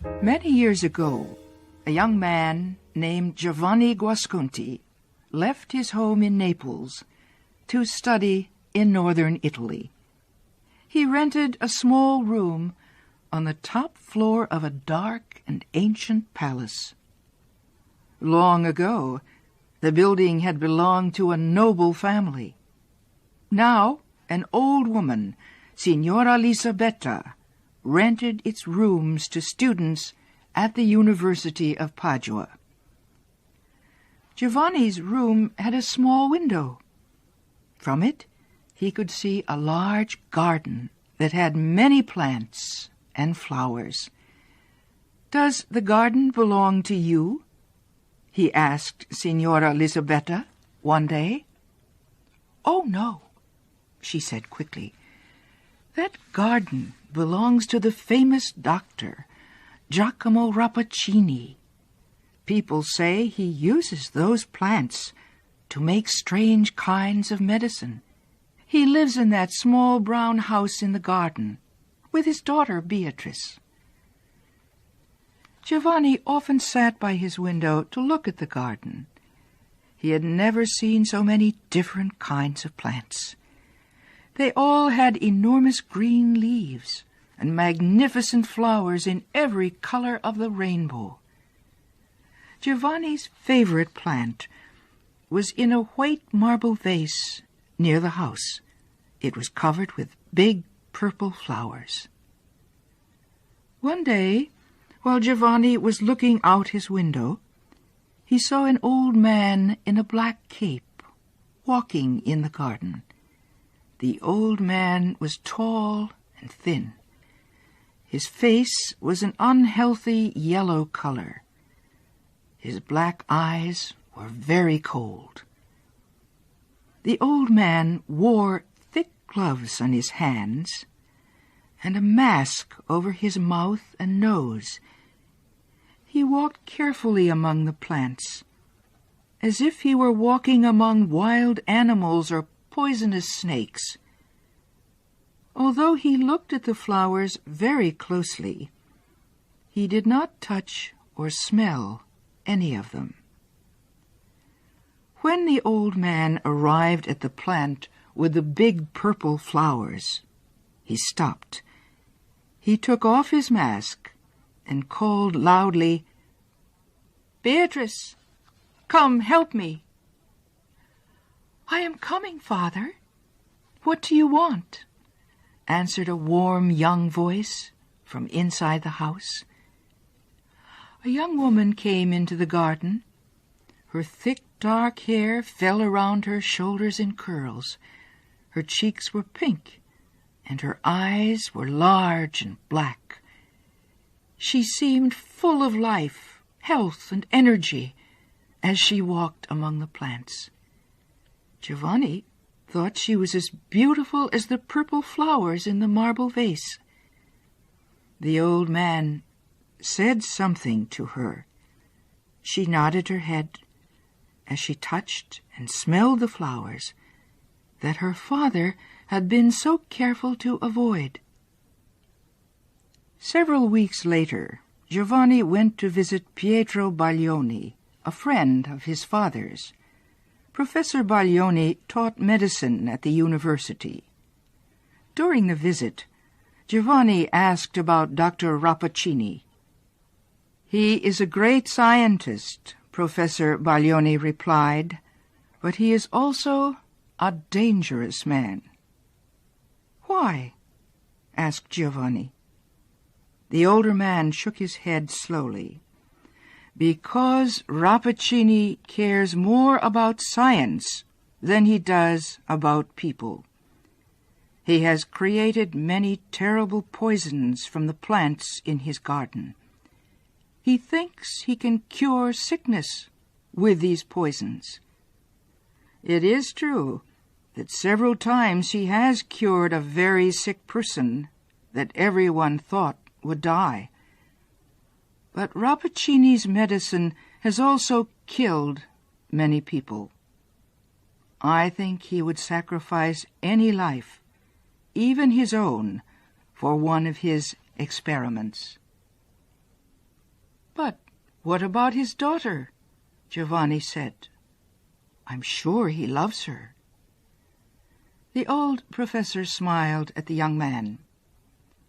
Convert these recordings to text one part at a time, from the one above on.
Many years ago, a young man named Giovanni Guasconti left his home in Naples to study in northern Italy. He rented a small room on the top floor of a dark and ancient palace. Long ago, the building had belonged to a noble family. Now, an old woman, Signora Lisabetta, rented its rooms to students at the University of Padua. Giovanni's room had a small window. From it, he could see a large garden that had many plants and flowers. "Does the garden belong to you?" he asked Signora Lisabetta one day. "Oh, no," she said quickly. "That garden belongs to the famous doctor, Giacomo Rappaccini. People say he uses those plants to make strange kinds of medicine. He lives in that small brown house in the garden with his daughter Beatrice." Giovanni often sat by his window to look at the garden. He had never seen so many different kinds of plants. They all had enormous green leaves and magnificent flowers in every color of the rainbow. Giovanni's favorite plant was in a white marble vase near the house. It was covered with big purple flowers. One day, while Giovanni was looking out his window, he saw an old man in a black cape walking in the garden. The old man was tall and thin. His face was an unhealthy yellow color. His black eyes were very cold. The old man wore thick gloves on his hands and a mask over his mouth and nose. He walked carefully among the plants, as if he were walking among wild animals or poisonous snakes. Although he looked at the flowers very closely, he did not touch or smell any of them. When the old man arrived at the plant with the big purple flowers, he stopped. He took off his mask and called loudly, "Beatrice, come help me." "I am coming, Father. What do you want?" answered a warm young voice from inside the house. A young woman came into the garden. Her thick, dark hair fell around her shoulders in curls. Her cheeks were pink, and her eyes were large and black. She seemed full of life, health, and energy as she walked among the plants. Giovanni thought she was as beautiful as the purple flowers in the marble vase. The old man said something to her. She nodded her head as she touched and smelled the flowers that her father had been so careful to avoid. Several weeks later, Giovanni went to visit Pietro Baglioni, a friend of his father's. Professor Baglioni taught medicine at the university. During the visit, Giovanni asked about Dr. Rappaccini. "He is a great scientist," Professor Baglioni replied, "but he is also a dangerous man." "Why?" asked Giovanni. The older man shook his head slowly. "Because Rappaccini cares more about science than he does about people. He has created many terrible poisons from the plants in his garden. He thinks he can cure sickness with these poisons. It is true that several times he has cured a very sick person that everyone thought would die. But Rappaccini's medicine has also killed many people. I think he would sacrifice any life, even his own, for one of his experiments." "But what about his daughter?" Giovanni said. "I'm sure he loves her." The old professor smiled at the young man.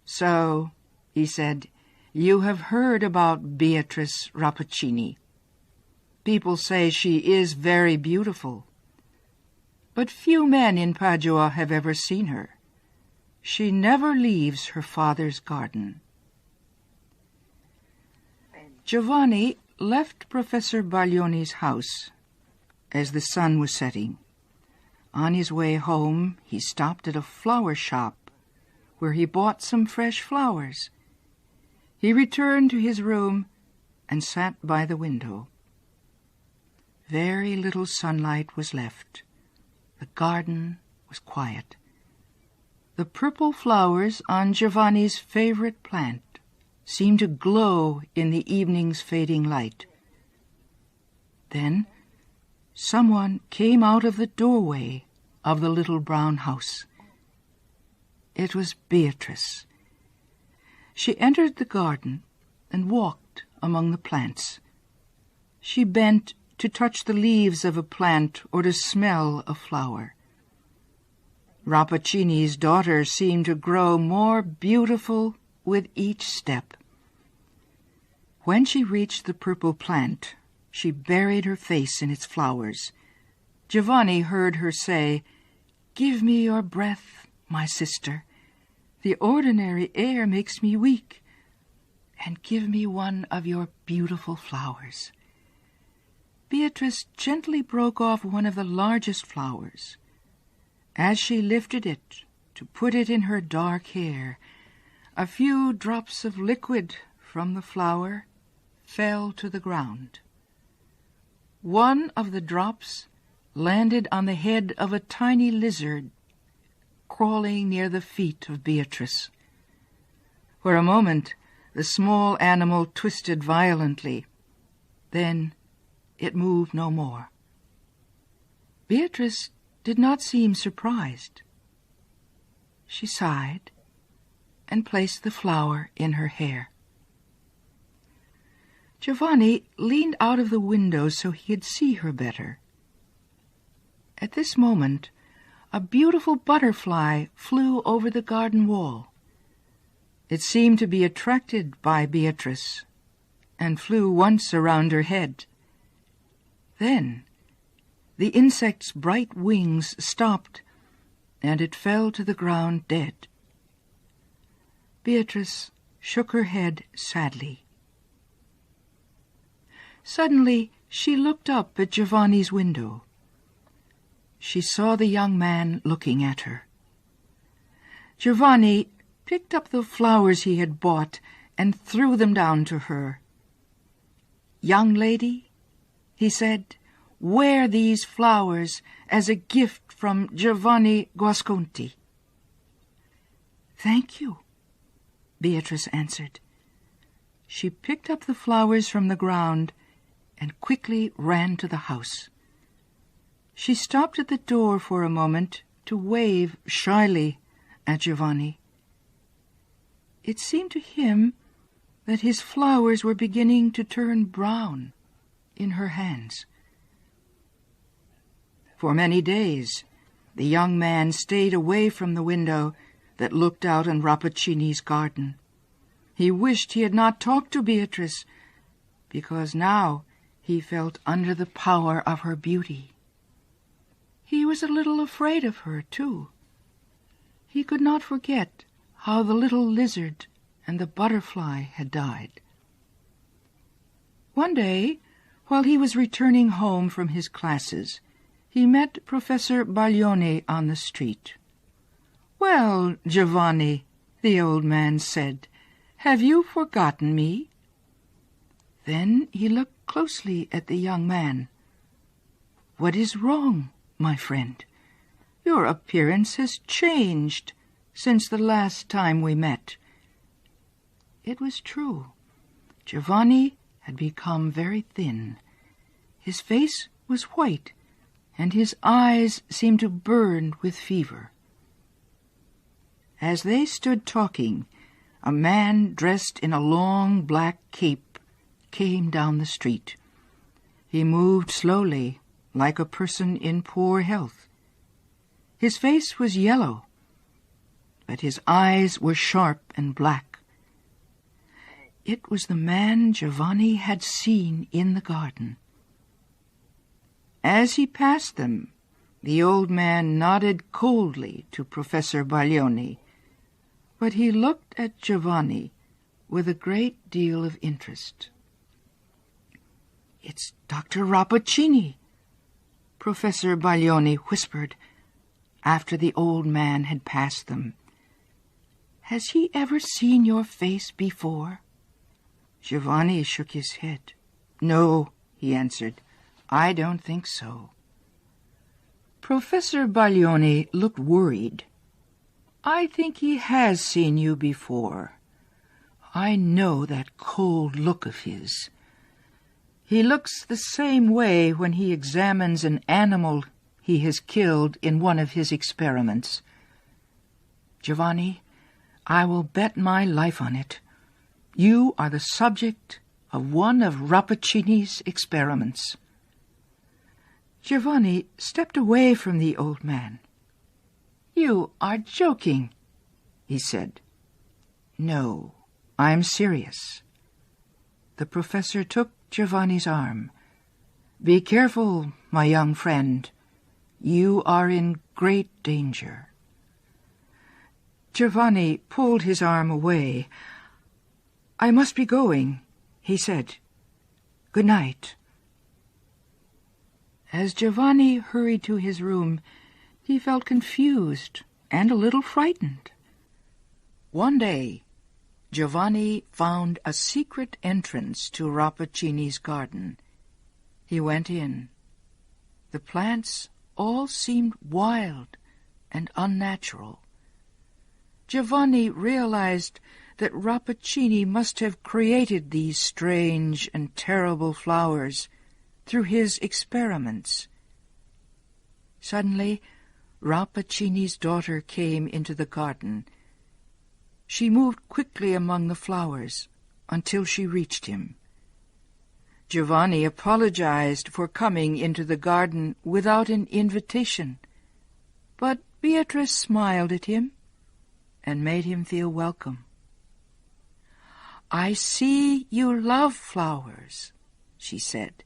"So," he said, "you have heard about Beatrice Rappaccini. People say she is very beautiful. But few men in Padua have ever seen her. She never leaves her father's garden." Giovanni left Professor Baglioni's house as the sun was setting. On his way home, he stopped at a flower shop where he bought some fresh flowers. He returned to his room and sat by the window. Very little sunlight was left. The garden was quiet. The purple flowers on Giovanni's favorite plant seemed to glow in the evening's fading light. Then someone came out of the doorway of the little brown house. It was Beatrice. She entered the garden and walked among the plants. She bent to touch the leaves of a plant or to smell a flower. Rappaccini's daughter seemed to grow more beautiful with each step. When she reached the purple plant, she buried her face in its flowers. Giovanni heard her say, "Give me your breath, my sister. The ordinary air makes me weak. And give me one of your beautiful flowers." Beatrice gently broke off one of the largest flowers. As she lifted it to put it in her dark hair, a few drops of liquid from the flower fell to the ground. One of the drops landed on the head of a tiny lizard crawling near the feet of Beatrice. For a moment, the small animal twisted violently. Then it moved no more. Beatrice did not seem surprised. She sighed and placed the flower in her hair. Giovanni leaned out of the window so he could see her better. At this moment, a beautiful butterfly flew over the garden wall. It seemed to be attracted by Beatrice and flew once around her head. Then the insect's bright wings stopped, and it fell to the ground dead. Beatrice shook her head sadly. Suddenly she looked up at Giovanni's window. She saw the young man looking at her. Giovanni picked up the flowers he had bought and threw them down to her. "Young lady," he said, "wear these flowers as a gift from Giovanni Guasconti." "Thank you," Beatrice answered. She picked up the flowers from the ground and quickly ran to the house. She stopped at the door for a moment to wave shyly at Giovanni. It seemed to him that his flowers were beginning to turn brown in her hands. For many days, the young man stayed away from the window that looked out on Rappaccini's garden. He wished he had not talked to Beatrice, because now he felt under the power of her beauty. He was a little afraid of her, too. He could not forget how the little lizard and the butterfly had died. One day, while he was returning home from his classes, he met Professor Baglioni on the street. "Well, Giovanni," the old man said, "have you forgotten me?" Then he looked closely at the young man. "What is wrong, my friend? Your appearance has changed since the last time we met." It was true. Giovanni had become very thin. His face was white, and his eyes seemed to burn with fever. As they stood talking, a man dressed in a long black cape came down the street. He moved slowly, like a person in poor health. His face was yellow, but his eyes were sharp and black. It was the man Giovanni had seen in the garden. As he passed them, the old man nodded coldly to Professor Baglioni, but he looked at Giovanni with a great deal of interest. "It's Dr. Rappaccini," Professor Baglioni whispered after the old man had passed them. "Has he ever seen your face before?" Giovanni shook his head. "No," he answered. "I don't think so." Professor Baglioni looked worried. "I think he has seen you before. I know that cold look of his. He looks the same way when he examines an animal he has killed in one of his experiments. Giovanni, I will bet my life on it. You are the subject of one of Rappaccini's experiments." Giovanni stepped away from the old man. "You are joking," he said. "No, I'm serious." The professor took Giovanni's arm. "Be careful, my young friend. You are in great danger." Giovanni pulled his arm away. "I must be going," he said. "Good night." As Giovanni hurried to his room, he felt confused and a little frightened. One day, Giovanni found a secret entrance to Rappaccini's garden. He went in. The plants all seemed wild and unnatural. Giovanni realized that Rappaccini must have created these strange and terrible flowers through his experiments. Suddenly, Rappaccini's daughter came into the garden. She moved quickly among the flowers until she reached him. Giovanni apologized for coming into the garden without an invitation, but Beatrice smiled at him and made him feel welcome. "I see you love flowers," she said,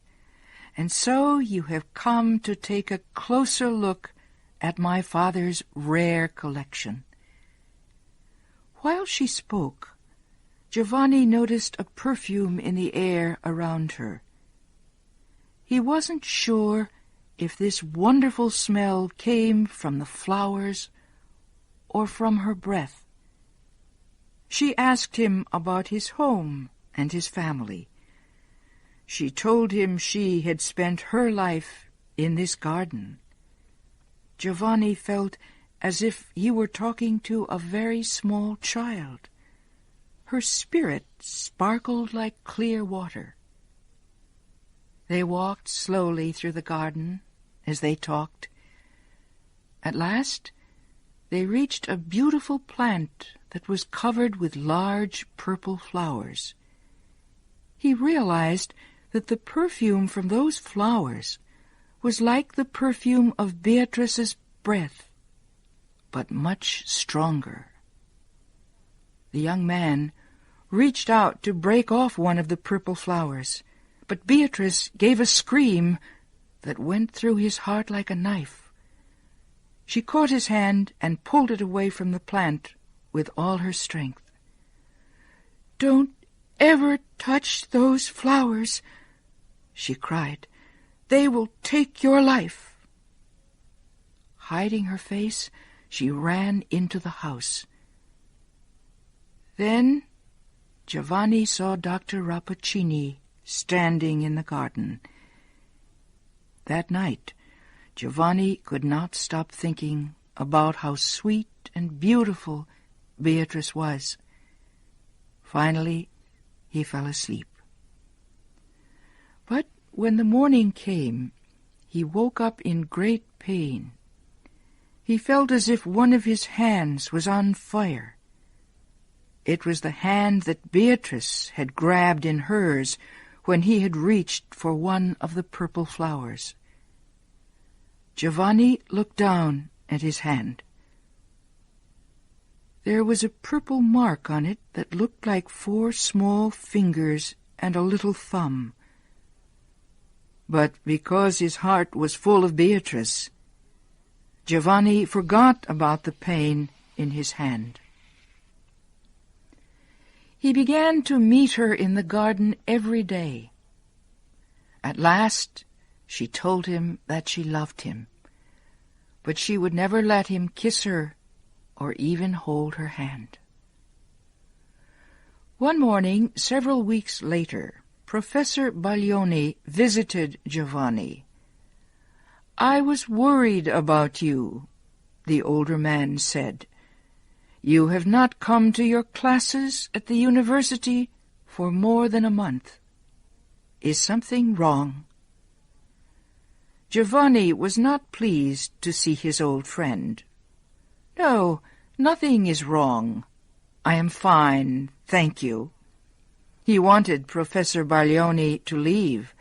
"and so you have come to take a closer look at my father's rare collection." While she spoke, Giovanni noticed a perfume in the air around her. He wasn't sure if this wonderful smell came from the flowers or from her breath. She asked him about his home and his family. She told him she had spent her life in this garden. Giovanni felt as if he were talking to a very small child. Her spirit sparkled like clear water. They walked slowly through the garden as they talked. At last, they reached a beautiful plant that was covered with large purple flowers. He realized that the perfume from those flowers was like the perfume of Beatrice's breath, but much stronger. The young man reached out to break off one of the purple flowers, but Beatrice gave a scream that went through his heart like a knife. She caught his hand and pulled it away from the plant with all her strength. "Don't ever touch those flowers," she cried. "They will take your life." Hiding her face, she ran into the house. Then Giovanni saw Dr. Rappaccini standing in the garden. That night, Giovanni could not stop thinking about how sweet and beautiful Beatrice was. Finally, he fell asleep. But when the morning came, he woke up in great pain. He felt as if one of his hands was on fire. It was the hand that Beatrice had grabbed in hers when he had reached for one of the purple flowers. Giovanni looked down at his hand. There was a purple mark on it that looked like 4 small fingers and a little thumb. But because his heart was full of Beatrice, Giovanni forgot about the pain in his hand. He began to meet her in the garden every day. At last, she told him that she loved him, but she would never let him kiss her or even hold her hand. One morning, several weeks later, Professor Baglioni visited Giovanni. "I was worried about you," the older man said. "You have not come to your classes at the university for more than a month. Is something wrong?" Giovanni was not pleased to see his old friend. "No, nothing is wrong. I am fine, thank you." He wanted Professor Baglioni to leave,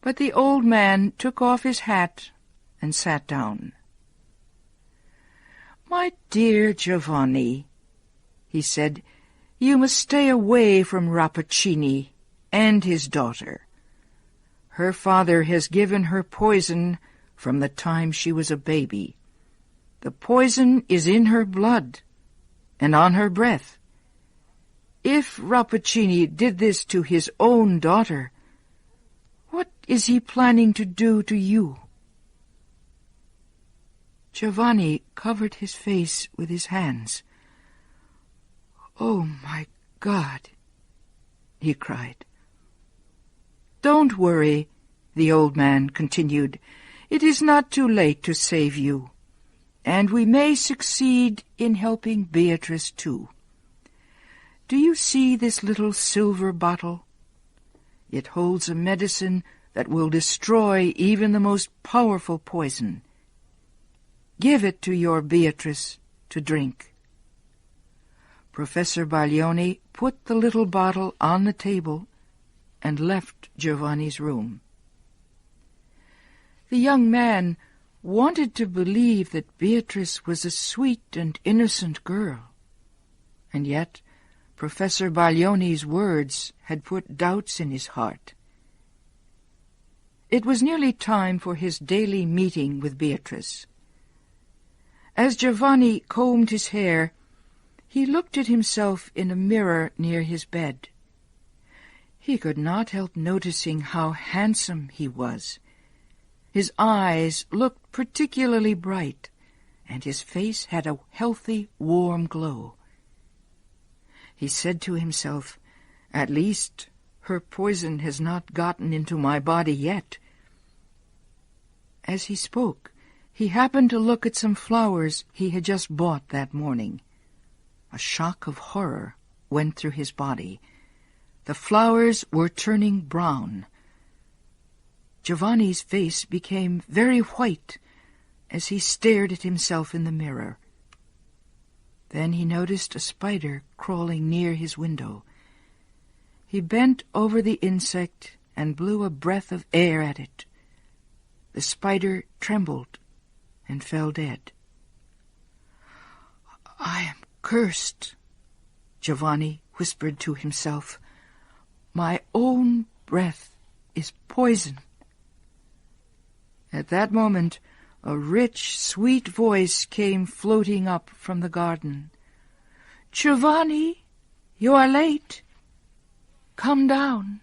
but the old man took off his hat and sat down. "My dear Giovanni," he said, "you must stay away from Rappaccini and his daughter. Her father has given her poison from the time she was a baby. The poison is in her blood and on her breath. If Rappaccini did this to his own daughter, what is he planning to do to you?" Giovanni covered his face with his hands. "Oh, my God!" he cried. "Don't worry," the old man continued. "It is not too late to save you, and we may succeed in helping Beatrice too. Do you see this little silver bottle? It holds a medicine that will destroy even the most powerful poison. Give it to your Beatrice to drink." Professor Baglioni put the little bottle on the table and left Giovanni's room. The young man wanted to believe that Beatrice was a sweet and innocent girl, and yet Professor Baglioni's words had put doubts in his heart. It was nearly time for his daily meeting with Beatrice. As Giovanni combed his hair, he looked at himself in a mirror near his bed. He could not help noticing how handsome he was. His eyes looked particularly bright, and his face had a healthy, warm glow. He said to himself, "At least her poison has not gotten into my body yet." As he spoke, he happened to look at some flowers he had just bought that morning. A shock of horror went through his body. The flowers were turning brown. Giovanni's face became very white as he stared at himself in the mirror. Then he noticed a spider crawling near his window. He bent over the insect and blew a breath of air at it. The spider trembled and fell dead. "I am cursed," Giovanni whispered to himself. "My own breath is poison." At that moment, a rich, sweet voice came floating up from the garden. "Giovanni, you are late. Come down."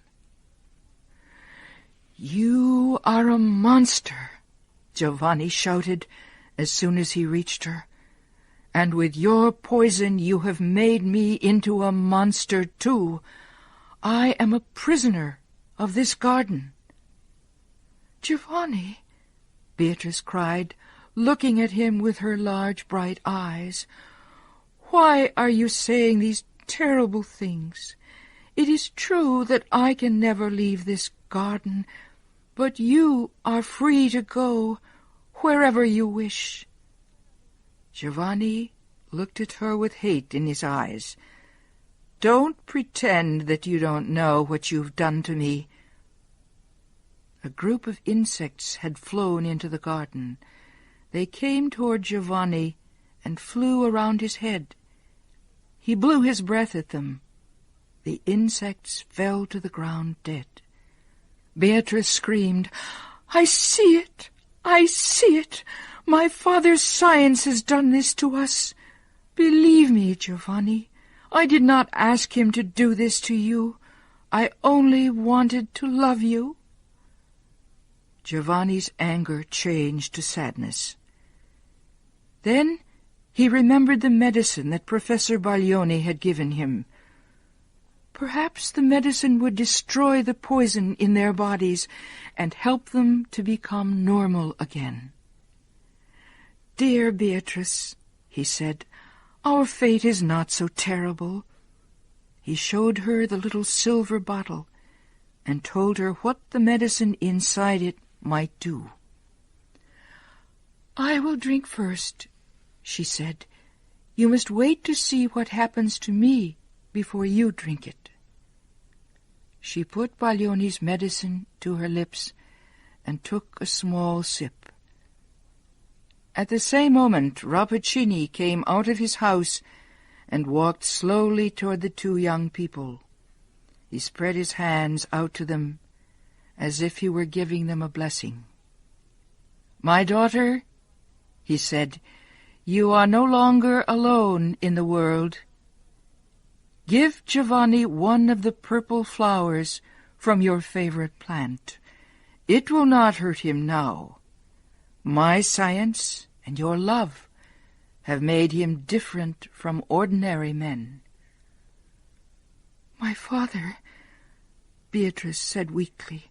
"You are a monster," Giovanni shouted as soon as he reached her. "And with your poison you have made me into a monster too. I am a prisoner of this garden." "Giovanni," Beatrice cried, looking at him with her large bright eyes, "why are you saying these terrible things? It is true that I can never leave this garden, but you are free to go wherever you wish." Giovanni looked at her with hate in his eyes. Don't pretend that you don't know what you've done to me. A group of insects had flown into the garden. They came toward Giovanni and flew around his head. He blew his breath at them. The insects fell to the ground dead. Beatrice screamed, "I see it! I see it! My father's science has done this to us. Believe me, Giovanni, I did not ask him to do this to you. I only wanted to love you." Giovanni's anger changed to sadness. Then he remembered the medicine that Professor Baglioni had given him. Perhaps the medicine would destroy the poison in their bodies and help them to become normal again. "Dear Beatrice," he said, "our fate is not so terrible." He showed her the little silver bottle and told her what the medicine inside it might do. "I will drink first," she said. "You must wait to see what happens to me before you drink it." She put Baglioni's medicine to her lips and took a small sip. At the same moment, Rappaccini came out of his house and walked slowly toward the two young people. He spread his hands out to them as if he were giving them a blessing. "My daughter," he said, "you are no longer alone in the world. Give Giovanni one of the purple flowers from your favorite plant. It will not hurt him now. My science and your love have made him different from ordinary men." "My father," Beatrice said weakly,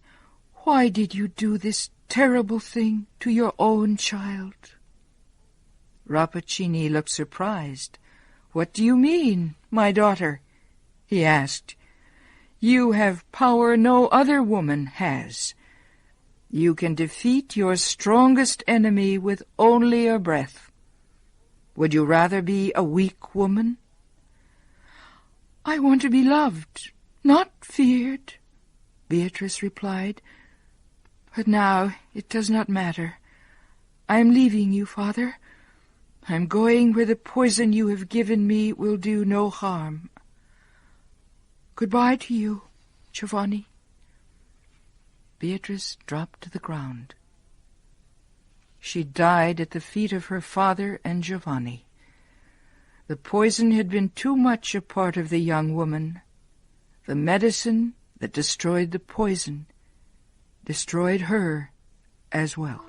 "why did you do this terrible thing to your own child?" Rappaccini looked surprised. "What do you mean, my daughter?" he asked. "You have power no other woman has. You can defeat your strongest enemy with only a breath. Would you rather be a weak woman?" "I want to be loved, not feared," Beatrice replied. "But now it does not matter. I am leaving you, Father. I am going where the poison you have given me will do no harm. Goodbye to you, Giovanni." Beatrice dropped to the ground. She died at the feet of her father and Giovanni. The poison had been too much a part of the young woman. The medicine that destroyed the poison destroyed her as well.